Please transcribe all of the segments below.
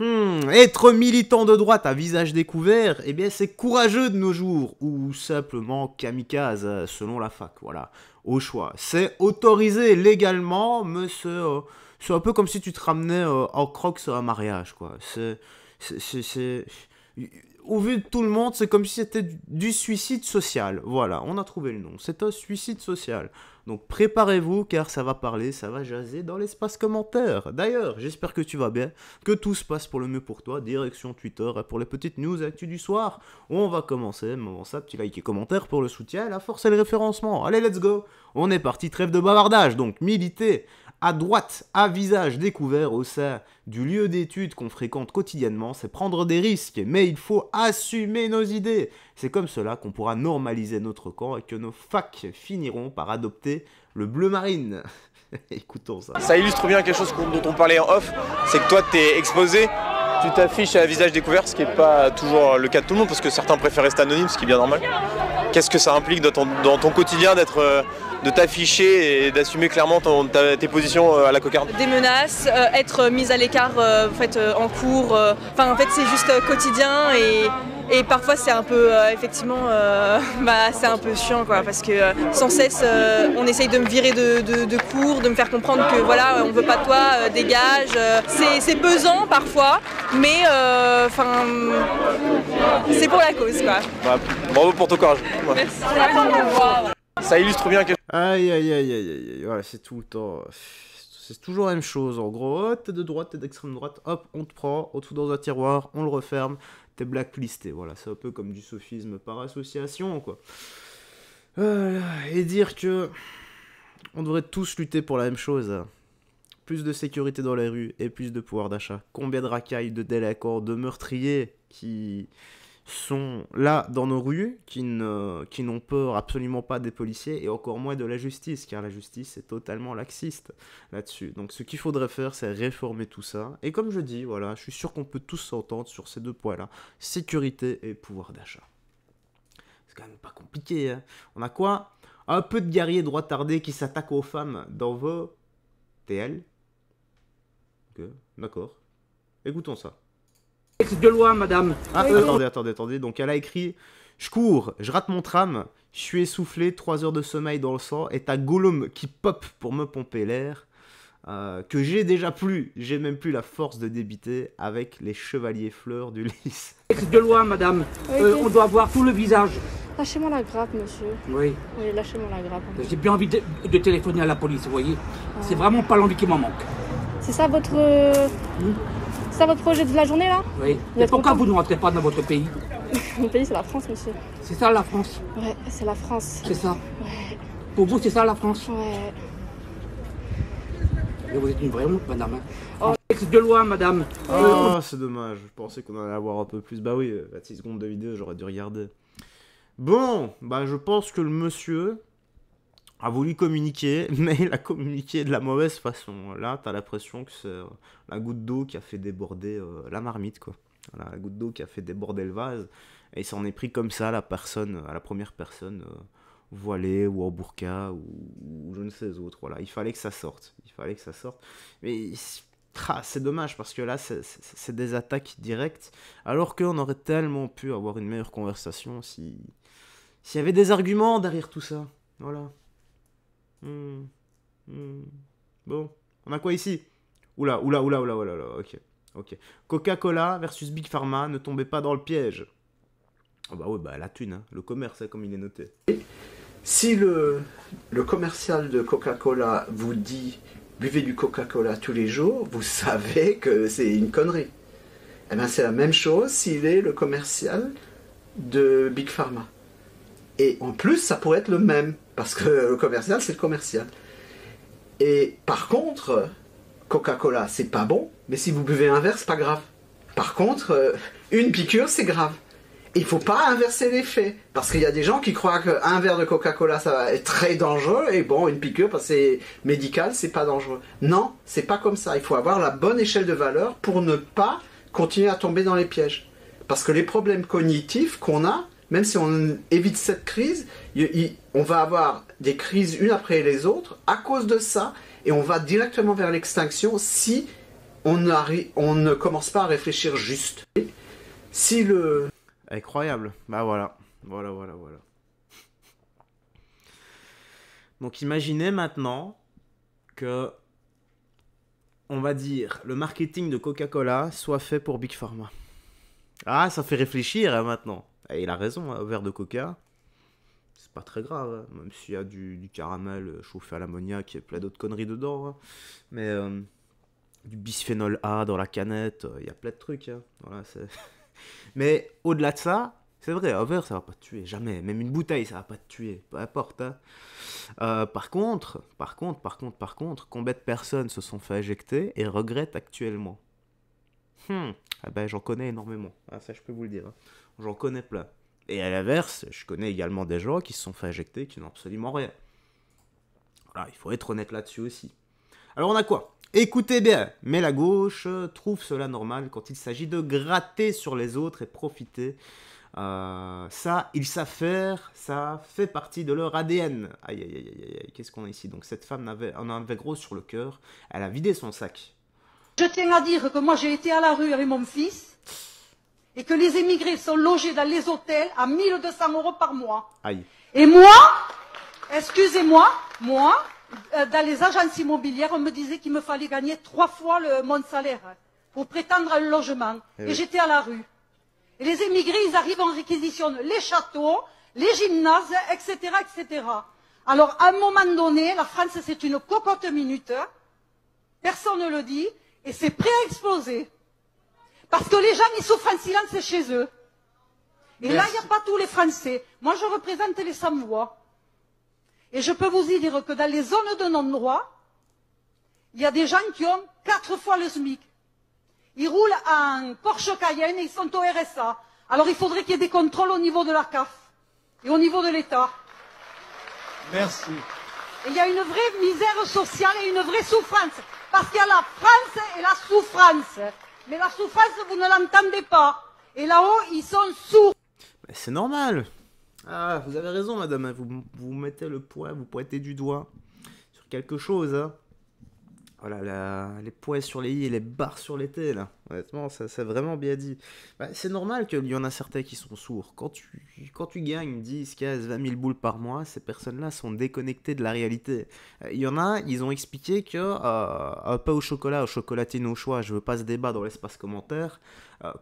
Être militant de droite à visage découvert, eh bien c'est courageux de nos jours, ou simplement kamikaze, selon la fac, voilà, au choix. C'est autorisé légalement, mais c'est un peu comme si tu te ramenais en crocs à un mariage, quoi. C'est... Au vu de tout le monde, c'est comme si c'était du suicide social. Voilà, on a trouvé le nom. C'est un suicide social. Donc préparez-vous car ça va parler, ça va jaser dans l'espace commentaire. D'ailleurs, j'espère que tu vas bien, que tout se passe pour le mieux pour toi. Direction Twitter pour les petites news actu du soir. On va commencer, mais avant ça, petit like et commentaire pour le soutien, la force et le référencement. Allez, let's go. On est parti, trêve de bavardage. Donc militer à droite, à visage découvert au sein du lieu d'études qu'on fréquente quotidiennement, c'est prendre des risques, mais il faut assumer nos idées. C'est comme cela qu'on pourra normaliser notre camp et que nos facs finiront par adopter le bleu marine. Écoutons ça. Ça illustre bien quelque chose dont on parlait en off, c'est que toi t'es exposé, tu t'affiches à visage découvert, ce qui n'est pas toujours le cas de tout le monde, parce que certains préfèrent rester anonymes, ce qui est bien normal. Qu'est-ce que ça implique dans ton quotidien de t'afficher et d'assumer clairement tes positions à la cocarde? Des menaces, être mise à l'écart en cours, en fait c'est juste quotidien et parfois c'est un peu effectivement c'est un peu chiant quoi, parce que sans cesse on essaye de me virer de cours, de me faire comprendre que voilà on veut pas de toi, dégage. C'est pesant parfois, mais c'est pour la cause quoi. Bah, bravo pour ton courage. Ouais. Merci. Ça illustre bien quelque chose. Aïe aïe aïe aïe aïe, voilà, c'est tout le temps. C'est toujours la même chose en gros. Oh, t'es de droite, t'es d'extrême droite, hop, on te prend, on te fout dans un tiroir, on le referme, t'es blacklisté. Voilà, c'est un peu comme du sophisme par association quoi. Et dire que on devrait tous lutter pour la même chose. Plus de sécurité dans les rues et plus de pouvoir d'achat. Combien de racailles, de délinquants, de meurtriers qui sont là dans nos rues, qui n'ont peur absolument pas des policiers et encore moins de la justice, car la justice est totalement laxiste là-dessus. Donc ce qu'il faudrait faire, c'est réformer tout ça. Et comme je dis, voilà, je suis sûr qu'on peut tous s'entendre sur ces deux points-là, sécurité et pouvoir d'achat. C'est quand même pas compliqué, hein. On a quoi? Un peu de guerriers droitardés qui s'attaquent aux femmes dans vos TL. Ok, d'accord. Écoutons ça. Texte de loi, madame. Ah, attendez. Donc elle a écrit « Je cours, je rate mon tram, je suis essoufflé, 3 heures de sommeil dans le sang, et t'as Gollum qui pop pour me pomper l'air, que j'ai déjà plus, j'ai même plus la force de débiter avec les chevaliers fleurs du lys. » Texte de loi, madame. On doit voir tout le visage. Lâchez-moi la grappe, monsieur. Oui. Oui, lâchez-moi la grappe. J'ai bien envie de téléphoner à la police, vous voyez. C'est vraiment pas l'envie qui m'en manque. C'est ça votre... C'est ça votre projet de la journée, là? Oui. Vous Et êtes pourquoi content? vous ne rentrez pas dans votre pays? Mon pays, c'est la France, monsieur. C'est ça la France. Ouais, c'est la France. C'est ça. Ouais. Pour vous, c'est ça la France. Ouais. Mais vous êtes une vraie honte, madame. Hein. Oh. Texte de loi, madame. Oh, c'est dommage, je pensais qu'on allait avoir un peu plus. Bah oui, 26 secondes de vidéo, j'aurais dû regarder. Bon, bah je pense que le monsieur a voulu communiquer, mais il a communiqué de la mauvaise façon. Là, t'as l'impression que c'est la goutte d'eau qui a fait déborder la marmite, quoi. Voilà, la goutte d'eau qui a fait déborder le vase. Et il s'en est pris comme ça à la première personne voilée ou en burqa ou je ne sais autre. Voilà, il fallait que ça sorte. Mais c'est dommage parce que là, c'est des attaques directes. Alors qu'on aurait tellement pu avoir une meilleure conversation s'il y avait des arguments derrière tout ça. Voilà. Bon, on a quoi ici? Oula, ok. Coca-Cola versus Big Pharma, ne tombez pas dans le piège. Oh bah ouais, bah la thune, hein. Le commerce, hein, comme il est noté. Si le commercial de Coca-Cola vous dit « buvez du Coca-Cola tous les jours », vous savez que c'est une connerie. Eh bien c'est la même chose s'il est le commercial de Big Pharma. Et en plus, ça pourrait être le même, parce que le commercial, c'est le commercial. Et par contre, Coca-Cola, c'est pas bon, mais si vous buvez un verre, c'est pas grave. Par contre, une piqûre, c'est grave. Il faut pas inverser les faits, parce qu'il y a des gens qui croient qu'un verre de Coca-Cola, ça va être très dangereux, et bon, une piqûre, parce que c'est médical, c'est pas dangereux. Non, c'est pas comme ça. Il faut avoir la bonne échelle de valeur pour ne pas continuer à tomber dans les pièges. Parce que les problèmes cognitifs qu'on a, même si on évite cette crise, on va avoir des crises une après les autres à cause de ça, et on va directement vers l'extinction si on ne commence pas à réfléchir juste. Si le... Incroyable. Bah voilà. Voilà. Donc imaginez maintenant que, on va dire, le marketing de Coca-Cola soit fait pour Big Pharma. Ah, ça fait réfléchir hein, maintenant. Et il a raison, hein, un verre de Coca, c'est pas très grave, hein, même s'il y a du caramel chauffé à l'ammoniac et plein d'autres conneries dedans. Hein. Mais du bisphénol A dans la canette, il y a plein de trucs. Hein. Voilà, mais au-delà de ça, c'est vrai, un verre ça va pas te tuer, jamais. Même une bouteille ça va pas te tuer, peu importe. Hein. Par contre, combien de personnes se sont fait éjecter et regrettent actuellement? Ah ben, j'en connais énormément, ah, ça je peux vous le dire. Hein. J'en connais plein. Et à l'inverse, je connais également des gens qui se sont fait éjecter qui n'ont absolument rien. Voilà, il faut être honnête là-dessus aussi. Alors on a quoi? Écoutez bien, mais la gauche trouve cela normal quand il s'agit de gratter sur les autres et profiter. Ça, ils savent faire, ça fait partie de leur ADN. Aïe, qu'est-ce qu'on a ici? Donc cette femme en avait gros sur le cœur, elle a vidé son sac. Je tiens à dire que moi j'ai été à la rue avec mon fils et que les émigrés sont logés dans les hôtels à 1 200 € par mois. Aïe. Et moi, excusez-moi, dans les agences immobilières, on me disait qu'il me fallait gagner 3 fois mon salaire pour prétendre à un logement. Et j'étais à la rue. Et les émigrés, ils arrivent, on réquisitionne les châteaux, les gymnases, etc., etc. Alors, à un moment donné, la France, c'est une cocotte minute. Personne ne le dit. Et c'est prêt à exploser. Parce que les gens, ils souffrent en silence chez eux. Et là, il n'y a pas tous les Français. Moi, je représente les sans-voix. Et je peux vous dire que dans les zones de non-droit, il y a des gens qui ont 4 fois le SMIC. Ils roulent en Porsche Cayenne et ils sont au RSA. Alors il faudrait qu'il y ait des contrôles au niveau de la CAF et au niveau de l'État. Merci. Et il y a une vraie misère sociale et une vraie souffrance. Parce qu'il y a la France et la souffrance. Mais la souffrance, vous ne l'entendez pas. Et là-haut, ils sont sourds. Mais c'est normal. Ah, vous avez raison, madame. Hein. Vous mettez le poing, vous pointez du doigt sur quelque chose. Hein. Voilà, les points sur les i et les barres sur les t, là. Honnêtement, ça c'est vraiment bien dit. Bah, c'est normal qu'il y en a certains qui sont sourds. Quand tu gagnes 10, 15, 20 000 boules par mois, ces personnes-là sont déconnectées de la réalité. Il y en a, ils ont expliqué que un pain au chocolat, au chocolatine au choix, je veux pas ce débat dans l'espace commentaire,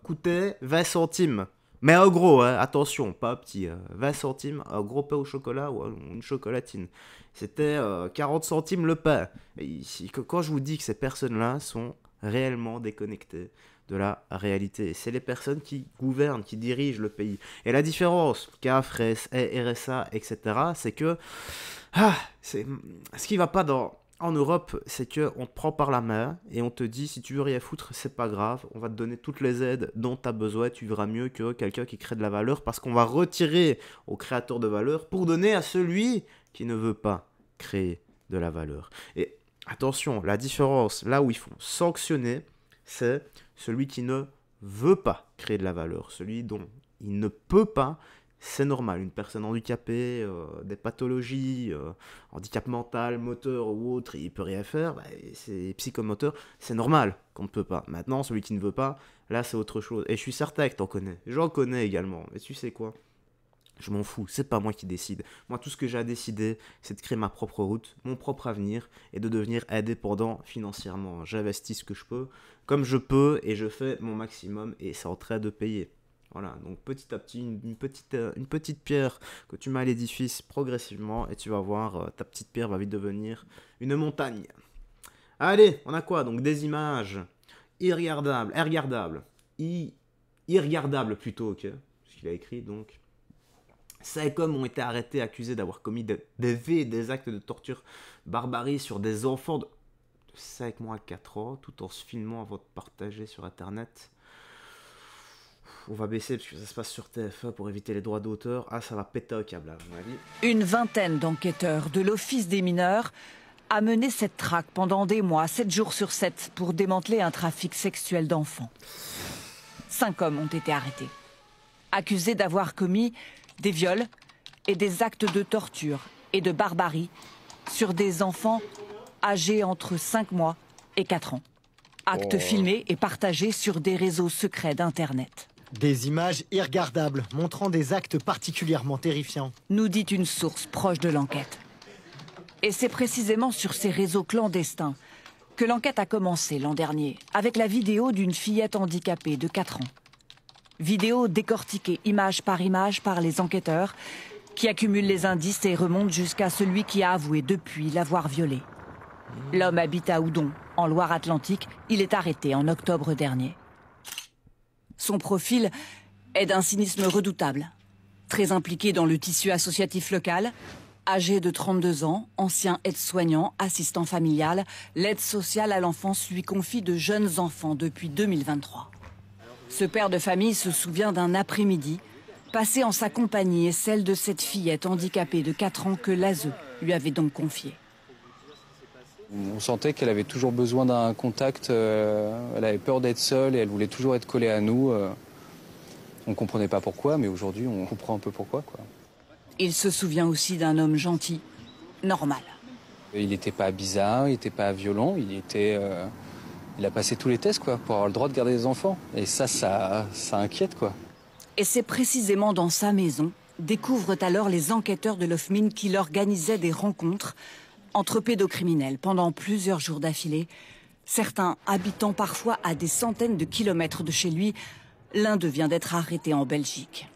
coûtait 20 centimes. Mais en gros, hein, attention, pas petit, 20 centimes, un gros pain au chocolat ou une chocolatine. C'était 40 centimes le pain. Et ici, quand je vous dis que ces personnes-là sont réellement déconnectées de la réalité, c'est les personnes qui gouvernent, qui dirigent le pays. Et la différence, CAF, RSA, etc., c'est que ce qui va pas en Europe, c'est qu'on te prend par la main et on te dit si tu veux rien foutre, c'est pas grave, on va te donner toutes les aides dont tu as besoin, tu verras mieux que quelqu'un qui crée de la valeur parce qu'on va retirer au créateur de valeur pour donner à celui qui ne veut pas créer de la valeur. Et attention, la différence, là où ils font sanctionner, c'est celui qui ne veut pas créer de la valeur, celui dont il ne peut pas. C'est normal, une personne handicapée, des pathologies, handicap mental, moteur ou autre, il peut rien faire, bah, c'est psychomoteur, c'est normal qu'on ne peut pas. Maintenant, celui qui ne veut pas, là c'est autre chose. Et je suis certain que t'en connais, j'en connais également, mais tu sais quoi? Je m'en fous, c'est pas moi qui décide. Moi, tout ce que j'ai à décider, c'est de créer ma propre route, mon propre avenir, et de devenir indépendant financièrement. J'investis ce que je peux, comme je peux, et je fais mon maximum, et c'est en train de payer. Voilà, donc petit à petit, une petite pierre que tu mets à l'édifice progressivement et tu vas voir, ta petite pierre va vite devenir une montagne. Allez, on a quoi? Donc des images irregardables plutôt, ok, ce qu'il a écrit donc. 5 hommes ont été arrêtés, accusés d'avoir commis des actes de torture barbarie sur des enfants de 5 mois à 4 ans, tout en se filmant avant de partager sur internet. On va baisser parce que ça se passe sur TF1 pour éviter les droits d'auteur. Ah, ça va péter un câble, à mon avis. Une vingtaine d'enquêteurs de l'Office des mineurs a mené cette traque pendant des mois, 7 jours sur 7, pour démanteler un trafic sexuel d'enfants. 5 hommes ont été arrêtés, accusés d'avoir commis des viols et des actes de torture et de barbarie sur des enfants âgés entre 5 mois et 4 ans. Actes filmés et partagés sur des réseaux secrets d'Internet. Des images irregardables montrant des actes particulièrement terrifiants. Nous dit une source proche de l'enquête. Et c'est précisément sur ces réseaux clandestins que l'enquête a commencé l'an dernier, avec la vidéo d'une fillette handicapée de 4 ans. Vidéo décortiquée image par les enquêteurs, qui accumulent les indices et remontent jusqu'à celui qui a avoué depuis l'avoir violée. L'homme habite à Oudon, en Loire-Atlantique. Il est arrêté en octobre dernier. Son profil est d'un cynisme redoutable. Très impliqué dans le tissu associatif local, âgé de 32 ans, ancien aide-soignant, assistant familial, l'aide sociale à l'enfance lui confie de jeunes enfants depuis 2023. Ce père de famille se souvient d'un après-midi passé en sa compagnie et celle de cette fillette handicapée de 4 ans que l'ASE lui avait donc confiée. On sentait qu'elle avait toujours besoin d'un contact, elle avait peur d'être seule et elle voulait toujours être collée à nous. On ne comprenait pas pourquoi, mais aujourd'hui on comprend un peu pourquoi, quoi. Il se souvient aussi d'un homme gentil, normal. Il n'était pas bizarre, il n'était pas violent, il a passé tous les tests, quoi, pour avoir le droit de garder des enfants. Et ça inquiète, quoi. Et c'est précisément dans sa maison, découvrent alors les enquêteurs de l'OFMIN qu'il organisait des rencontres entre pédocriminels pendant plusieurs jours d'affilée, certains habitant parfois à des centaines de kilomètres de chez lui. L'un d'eux vient d'être arrêté en Belgique.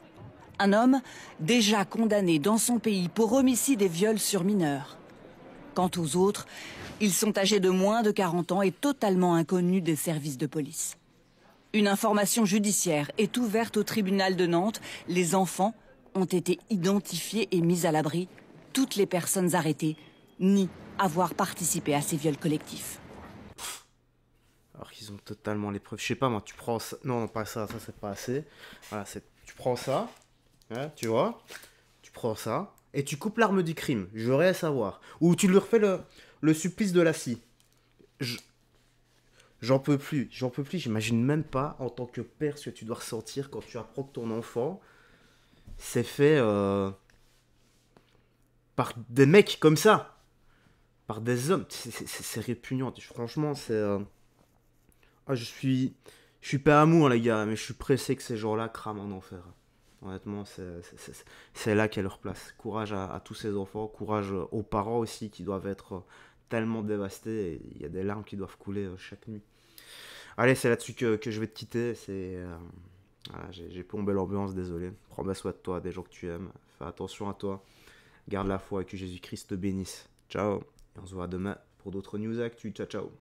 Un homme déjà condamné dans son pays pour homicide et viol sur mineurs. Quant aux autres, ils sont âgés de moins de 40 ans et totalement inconnus des services de police. Une information judiciaire est ouverte au tribunal de Nantes. Les enfants ont été identifiés et mis à l'abri. Toutes les personnes arrêtées nient avoir participé à ces viols collectifs. Alors qu'ils ont totalement les preuves. Je sais pas moi, tu prends ça. Non, pas ça, ça c'est pas assez. Voilà, tu prends ça, hein, tu vois, tu prends ça, et tu coupes l'arme du crime. J'aurais à savoir. Ou tu lui refais le supplice de la scie. J'en peux plus, j'imagine même pas en tant que père ce que tu dois ressentir quand tu apprends que ton enfant s'est fait par des mecs comme ça. Par des hommes, c'est répugnant. Franchement, c'est... je suis pas amour, les gars, mais je suis pressé que ces gens-là crament en enfer. Honnêtement, c'est là qu'est leur place. Courage à tous ces enfants, courage aux parents aussi qui doivent être tellement dévastés. Il y a des larmes qui doivent couler chaque nuit. Allez, c'est là-dessus que je vais te quitter. Voilà, j'ai plombé l'ambiance, désolé. Prends bien soin de toi, des gens que tu aimes. Fais attention à toi. Garde la foi et que Jésus-Christ te bénisse. Ciao. Et on se voit demain pour d'autres news actu. Ciao, ciao.